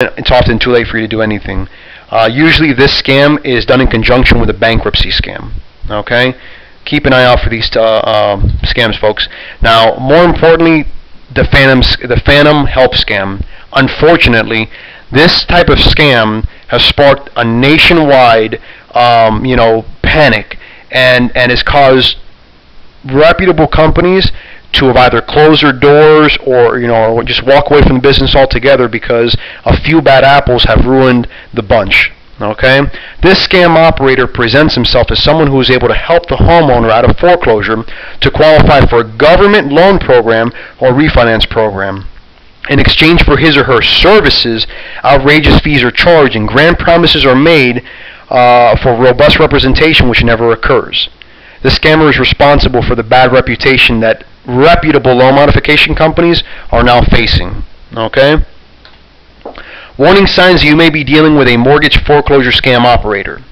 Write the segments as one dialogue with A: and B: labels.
A: it's often too late for you to do anything. Usually this scam is done in conjunction with a bankruptcy scam. Okay? Keep an eye out for these scams, folks. Now, more importantly, the phantom help scam. Unfortunately, this type of scam has sparked a nationwide, panic, and has caused reputable companies to have either closed their doors or just walk away from the business altogether because a few bad apples have ruined the bunch. Okay? This scam operator presents himself as someone who is able to help the homeowner out of foreclosure to qualify for a government loan program or refinance program. In exchange for his or her services, outrageous fees are charged and grand promises are made for robust representation, which never occurs. The scammer is responsible for the bad reputation that reputable loan modification companies are now facing. Okay? Warning signs you may be dealing with a mortgage foreclosure scam operator.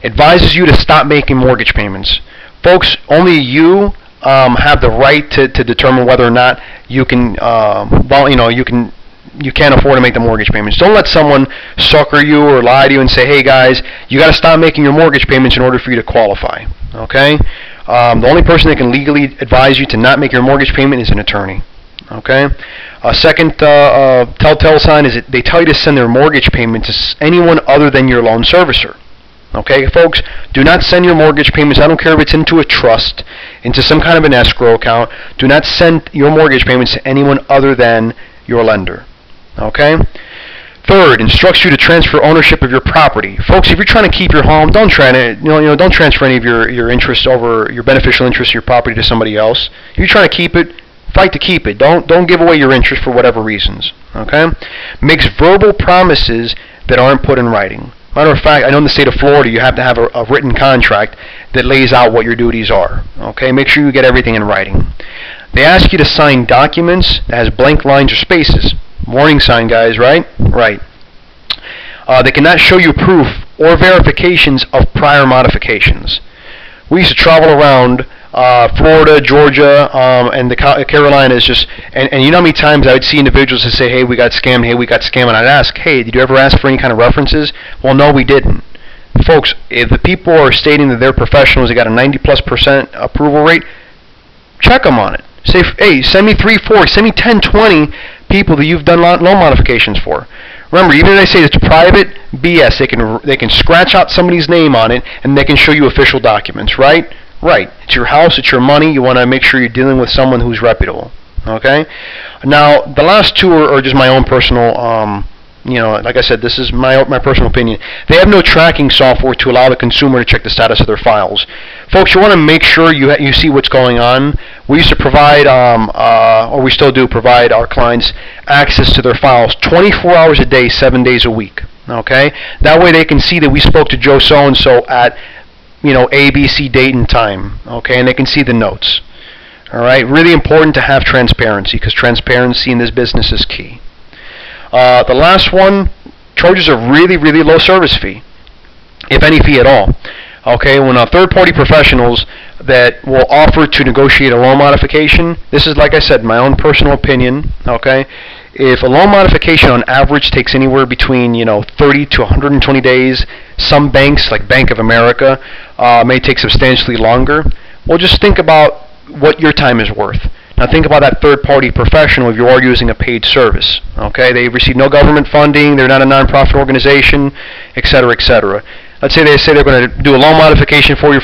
A: Advises you to stop making mortgage payments. Folks, only you have the right to determine whether or not you can, you can't afford to make the mortgage payments. Don't let someone sucker you or lie to you and say, hey guys, you got to stop making your mortgage payments in order for you to qualify. Okay? The only person that can legally advise you to not make your mortgage payment is an attorney. Okay? Second telltale sign is that they tell you to send their mortgage payment to anyone other than your loan servicer. Okay, folks, do not send your mortgage payments. I don't care if it's into a trust, into some kind of an escrow account. Do not send your mortgage payments to anyone other than your lender. Okay? Third, instructs you to transfer ownership of your property. Folks, if you're trying to keep your home, don't don't transfer any of your interest over your beneficial interest of your property to somebody else. If you're trying to keep it, fight to keep it. Don't give away your interest for whatever reasons. Okay? Makes verbal promises that aren't put in writing. Matter of fact, I know in the state of Florida you have to have a written contract that lays out what your duties are. Okay? Make sure you get everything in writing. They ask you to sign documents that has blank lines or spaces. Warning sign, guys, right? Right. They cannot show you proof or verifications of prior modifications. We used to travel around Florida, Georgia, and the Carolinas, and you know how many times I would see individuals that say, hey, we got scammed, and I'd ask, hey, did you ever ask for any kind of references? Well, no, we didn't. Folks, if the people are stating that they're professionals, they got a 90+% approval rate, check them on it. Say, hey, send me 3, 4, send me 10, 20 people that you've done loan modifications for. Remember, even if they say it's private, BS, they can scratch out somebody's name on it, and they can show you official documents, right? Right. It's your house, it's your money. You want to make sure you're dealing with someone who's reputable. Okay? Now, the last two are just my own personal, like I said, this is my personal opinion. They have no tracking software to allow the consumer to check the status of their files. Folks, you want to make sure you see what's going on. We used to provide, or we still do provide our clients access to their files 24 hours a day, 7 days a week. Okay? That way they can see that we spoke to Joe so-and-so at ABC date and time, okay, and they can see the notes. All right, really important to have transparency because transparency in this business is key. The last one charges a really, really low service fee, if any fee at all. Okay, when third-party professionals that will offer to negotiate a loan modification, this is, like I said, my own personal opinion, okay, if a loan modification on average takes anywhere between 30 to 120 days, some banks like Bank of America may take substantially longer. Well, just think about what your time is worth. Now think about that third-party professional if you are using a paid service. Okay, they receive no government funding, they're not a nonprofit organization, etc., etc. Let's say they say they're going to do a loan modification for you for